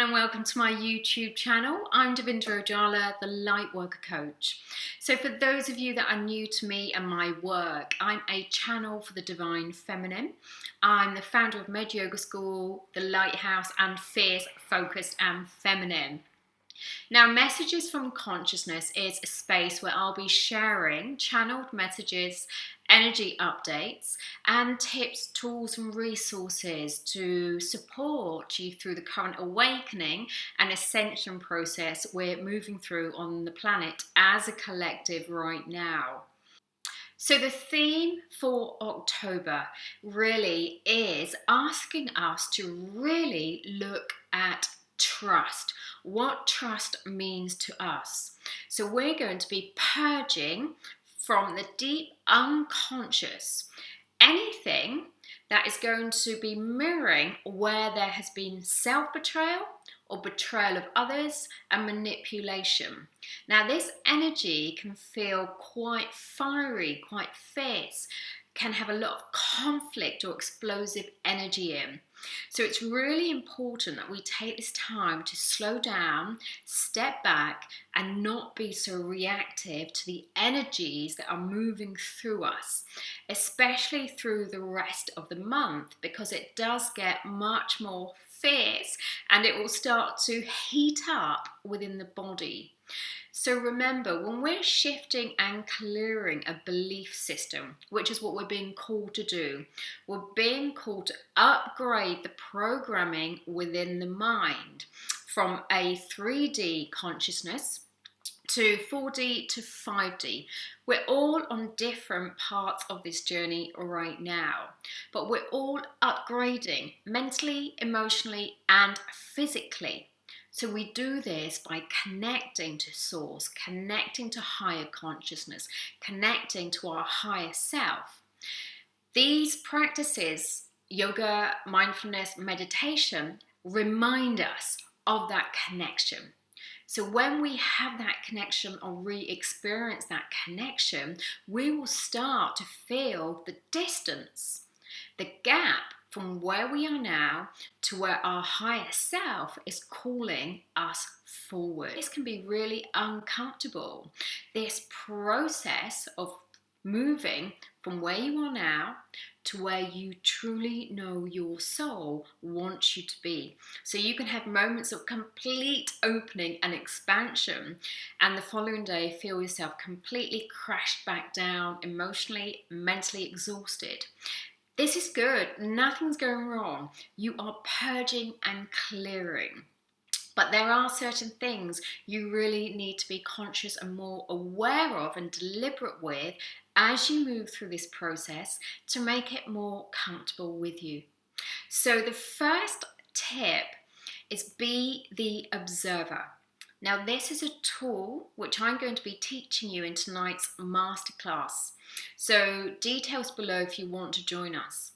and welcome to my YouTube channel. I'm Devindra Ojala, the Lightworker Coach. So for those of you that are new to me and my work, I'm a channel for the Divine Feminine. I'm the founder of Med Yoga School, the Lighthouse, and Fierce, Focused and Feminine. Now, Messages from Consciousness is a space where I'll be sharing channeled messages, energy updates, and tips, tools, and resources to support you through the current awakening and ascension process we're moving through on the planet as a collective right now. So the theme for October really is asking us to really look at trust, what trust means to us. So we're going to be purging from the deep unconscious anything that is going to be mirroring where there has been self-betrayal or betrayal of others and manipulation. Now, this energy can feel quite fiery, quite fierce, can have a lot of conflict or explosive energy in. So it's really important that we take this time to slow down, step back, and not be so reactive to the energies that are moving through us, especially through the rest of the month, because it does get much more fierce and it will start to heat up within the body. So remember, when we're shifting and clearing a belief system, which is what we're being called to do, we're being called to upgrade the programming within the mind from a 3D consciousness to 4D to 5D. We're all on different parts of this journey right now, but we're all upgrading mentally, emotionally, and physically. So we do this by connecting to source, connecting to higher consciousness, connecting to our higher self. These practices, yoga, mindfulness, meditation, remind us of that connection. So when we have that connection or re-experience that connection, we will start to feel the distance, the gap from where we are now to where our higher self is calling us forward. This can be really uncomfortable. This process of moving from where you are now to where you truly know your soul wants you to be. So you can have moments of complete opening and expansion, and the following day feel yourself completely crashed back down, emotionally, mentally exhausted. This is good. Nothing's going wrong. You are purging and clearing. But there are certain things you really need to be conscious and more aware of and deliberate with as you move through this process to make it more comfortable with you. So the first tip is be the observer. Now, this is a tool which I'm going to be teaching you in tonight's masterclass. So details below if you want to join us.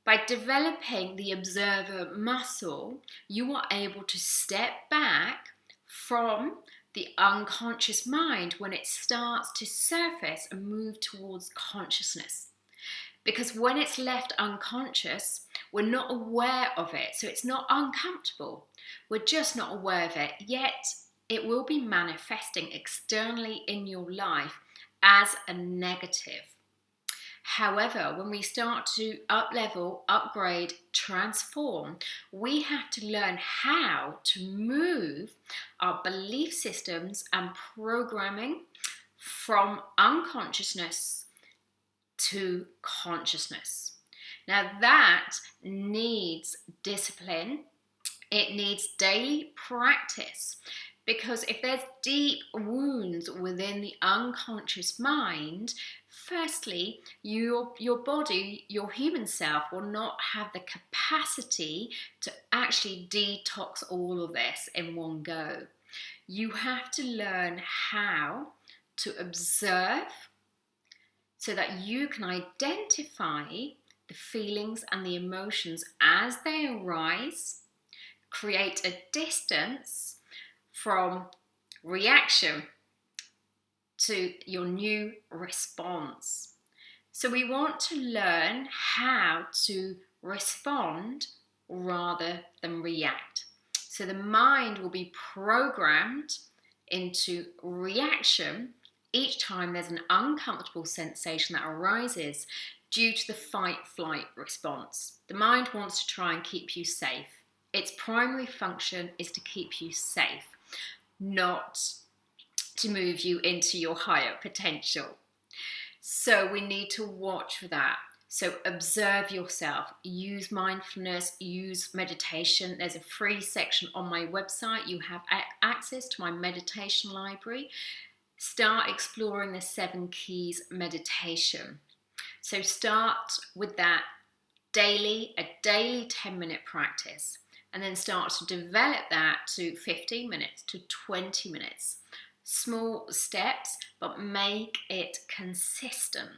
By developing the observer muscle, you are able to step back from the unconscious mind when it starts to surface and move towards consciousness. Because when it's left unconscious, we're not aware of it. So it's not uncomfortable. We're just not aware of it. Yet it will be manifesting externally in your life as a negative. However, when we start to up-level, upgrade, transform, we have to learn how to move our belief systems and programming from unconsciousness to consciousness. Now that needs discipline. It needs daily practice. Because if there's deep wounds within the unconscious mind, firstly, your body, your human self will not have the capacity to actually detox all of this in one go. You have to learn how to observe so that you can identify the feelings and the emotions as they arise, create a distance from reaction to your new response. So we want to learn how to respond rather than react. So the mind will be programmed into reaction each time there's an uncomfortable sensation that arises due to the fight-flight response. The mind wants to try and keep you safe. Its primary function is to keep you safe, not to move you into your higher potential. So we need to watch for that. So observe yourself, use mindfulness, use meditation. There's a free section on my website. You have access to my meditation library. Start exploring the 7 keys meditation. So start with that a daily 10-minute practice, and then start to develop that to 15 minutes, to 20 minutes. Small steps, but make it consistent.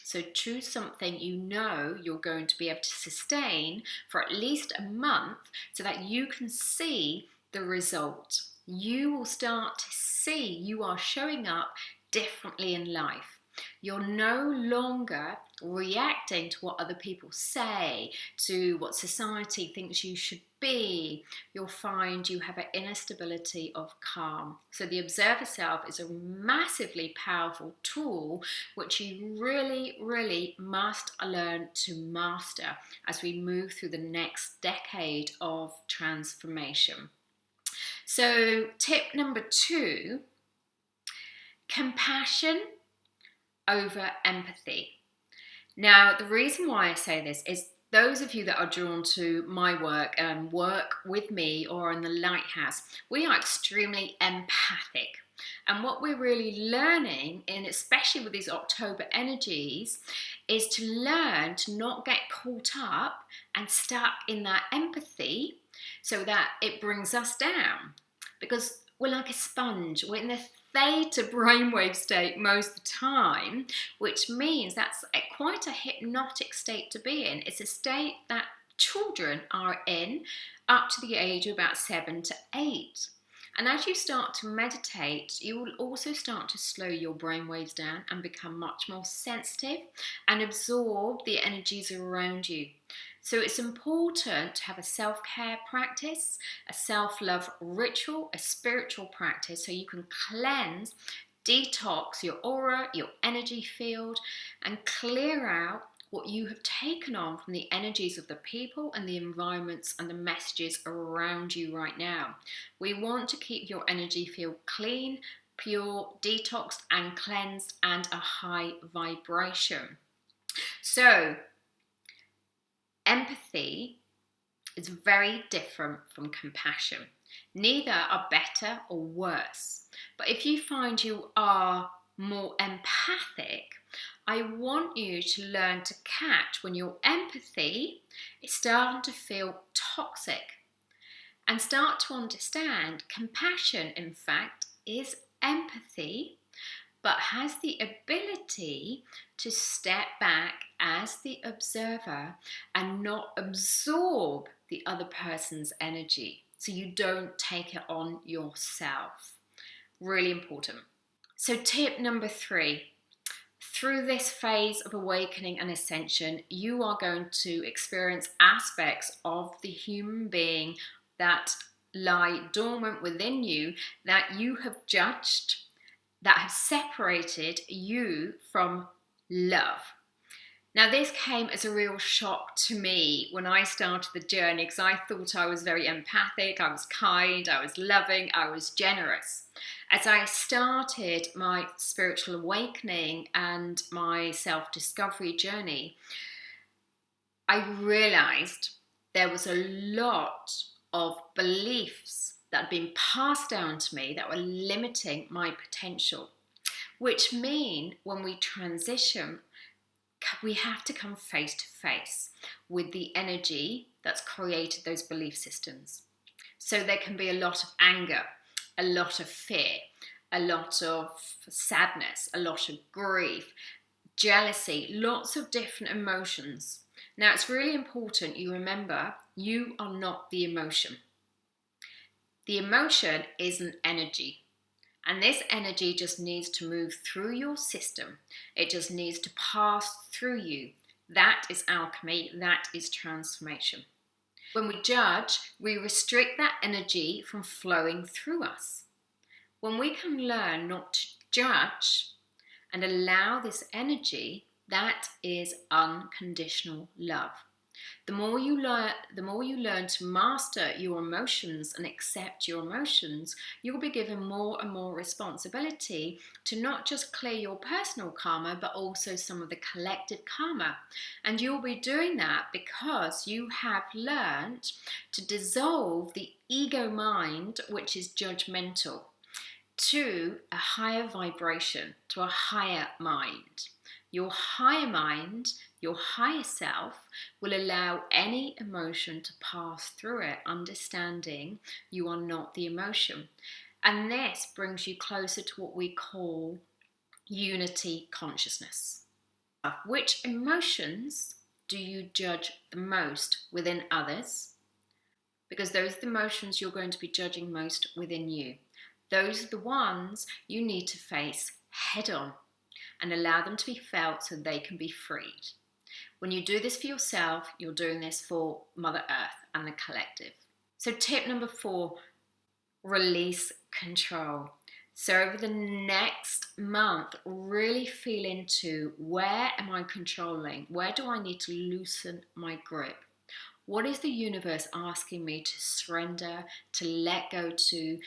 So choose something you know you're going to be able to sustain for at least a month so that you can see the result. You will start to see you are showing up differently in life. You're no longer reacting to what other people say, to what society thinks you should be. You'll find you have an inner stability of calm. So the observer self is a massively powerful tool which you really, really must learn to master as we move through the next decade of transformation. So tip number 2, compassion over empathy. Now, the reason why I say this is those of you that are drawn to my work and work with me or in the Lighthouse, we are extremely empathic. And what we're really learning, and especially with these October energies, is to learn to not get caught up and stuck in that empathy so that it brings us down. Because we're like a sponge, we're in the theta brainwave state most of the time, which means that's quite a hypnotic state to be in. It's a state that children are in up to the age of about 7 to 8. And as you start to meditate, you will also start to slow your brainwaves down and become much more sensitive and absorb the energies around you. So it's important to have a self-care practice, a self-love ritual, a spiritual practice so you can cleanse, detox your aura, your energy field, and clear out what you have taken on from the energies of the people and the environments and the messages around you right now. We want to keep your energy field clean, pure, detoxed and cleansed, and a high vibration. So, empathy is very different from compassion. Neither are better or worse. But if you find you are more empathic, I want you to learn to catch when your empathy is starting to feel toxic and start to understand compassion, in fact, is empathy, but has the ability to step back as the observer and not absorb the other person's energy, so you don't take it on yourself. Really important. So tip number 3, through this phase of awakening and ascension, you are going to experience aspects of the human being that lie dormant within you, that you have judged, that have separated you from love. Now, this came as a real shock to me when I started the journey, because I thought I was very empathic, I was kind, I was loving, I was generous. As I started my spiritual awakening and my self-discovery journey, I realized there was a lot of beliefs that had been passed down to me that were limiting my potential, which mean when we transition, we have to come face to face with the energy that's created those belief systems. So there can be a lot of anger, a lot of fear, a lot of sadness, a lot of grief, jealousy, lots of different emotions. Now, it's really important you remember you are not the emotion. The emotion is an energy. And this energy just needs to move through your system. It just needs to pass through you. That is alchemy. That is transformation. When we judge, we restrict that energy from flowing through us. When we can learn not to judge and allow this energy, that is unconditional love. The more you learn to master your emotions and accept your emotions, you'll be given more and more responsibility to not just clear your personal karma, but also some of the collective karma. And you'll be doing that because you have learned to dissolve the ego mind, which is judgmental, to a higher vibration, to a higher mind. Your higher mind, your higher self, will allow any emotion to pass through it, understanding you are not the emotion. And this brings you closer to what we call unity consciousness. Which emotions do you judge the most within others? Because those are the emotions you're going to be judging most within you. Those are the ones you need to face head on and allow them to be felt so they can be freed. When you do this for yourself, you're doing this for Mother Earth and the collective. So tip number 4, release control. So over the next month, really feel into, where am I controlling? Where do I need to loosen my grip? What is the universe asking me to surrender, to let go to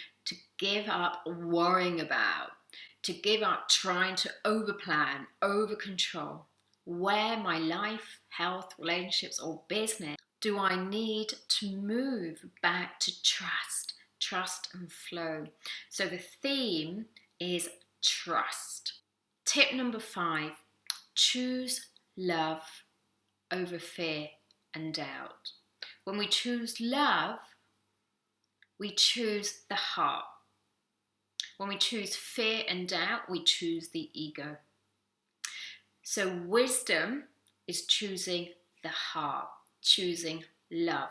give up worrying about, to give up trying to overplan, overcontrol? Where my life, health, relationships, or business do I need to move back to trust and flow? So the theme is trust. Tip number 5, choose love over fear and doubt. When we choose love, we choose the heart. When we choose fear and doubt, we choose the ego. So wisdom is choosing the heart, choosing love.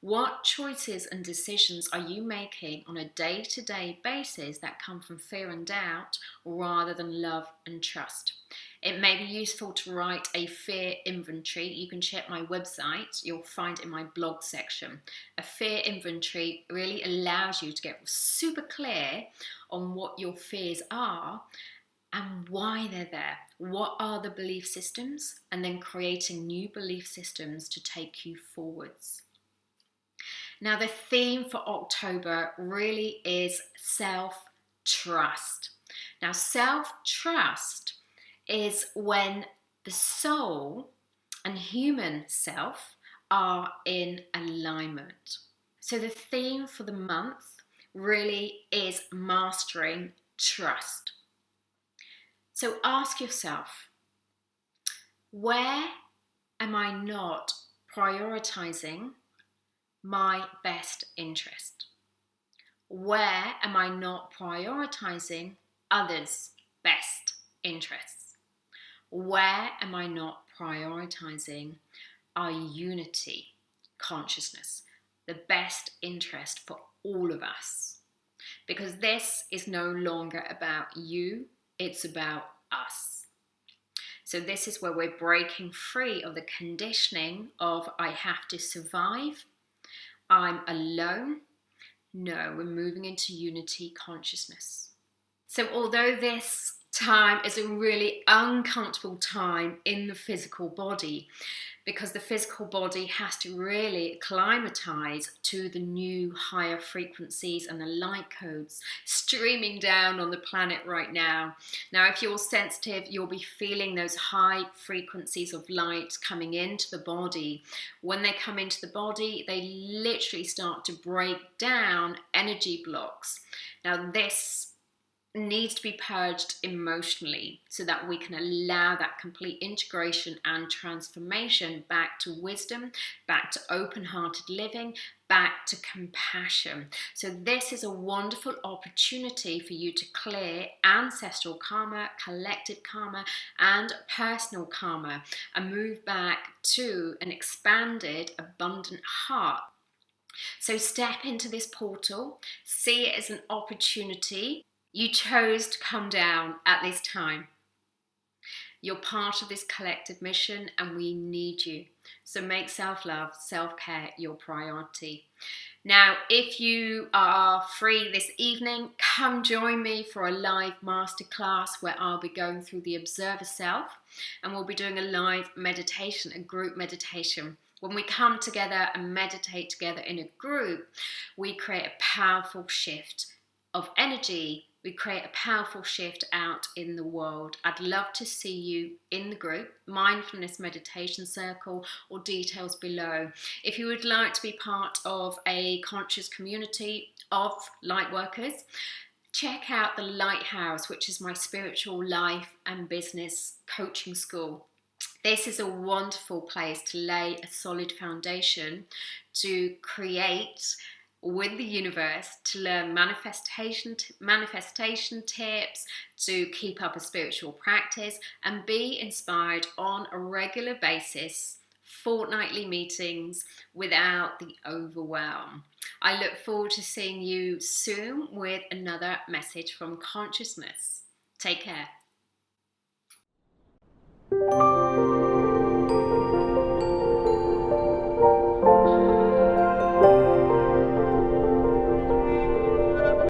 What choices and decisions are you making on a day-to-day basis that come from fear and doubt rather than love and trust? It may be useful to write a fear inventory. You can check my website. You'll find it in my blog section. A fear inventory really allows you to get super clear on what your fears are and why they're there. What are the belief systems? And then creating new belief systems to take you forwards. Now, the theme for October really is self-trust. Now, self-trust is when the soul and human self are in alignment. So the theme for the month really is mastering trust. So ask yourself, where am I not prioritizing my best interest? Where am I not prioritizing others' best interests? Where am I not prioritizing our unity consciousness, the best interest for all of us? Because this is no longer about you, it's about us. So this is where we're breaking free of the conditioning of I have to survive, I'm alone. No, we're moving into unity consciousness. So although this time is a really uncomfortable time in the physical body, because the physical body has to really acclimatize to the new higher frequencies and the light codes streaming down on the planet right now. Now, if you're sensitive, you'll be feeling those high frequencies of light coming into the body. When they come into the body, they literally start to break down energy blocks. Now, this needs to be purged emotionally so that we can allow that complete integration and transformation back to wisdom, back to open-hearted living, back to compassion. So this is a wonderful opportunity for you to clear ancestral karma, collective karma, and personal karma, and move back to an expanded, abundant heart. So step into this portal, see it as an opportunity. You chose to come down at this time. You're part of this collective mission and we need you. So make self-love, self-care your priority. Now, if you are free this evening, come join me for a live masterclass where I'll be going through the Observer Self, and we'll be doing a live meditation, a group meditation. When we come together and meditate together in a group, we create a powerful shift of energy. We create a powerful shift out in the world. I'd love to see you in the group, Mindfulness Meditation Circle, or details below. If you would like to be part of a conscious community of lightworkers, check out the Lighthouse, which is my spiritual life and business coaching school. This is a wonderful place to lay a solid foundation to create with the universe, to learn manifestation tips, to keep up a spiritual practice and be inspired on a regular basis, fortnightly meetings without the overwhelm. I look forward to seeing you soon with another message from consciousness. Take care.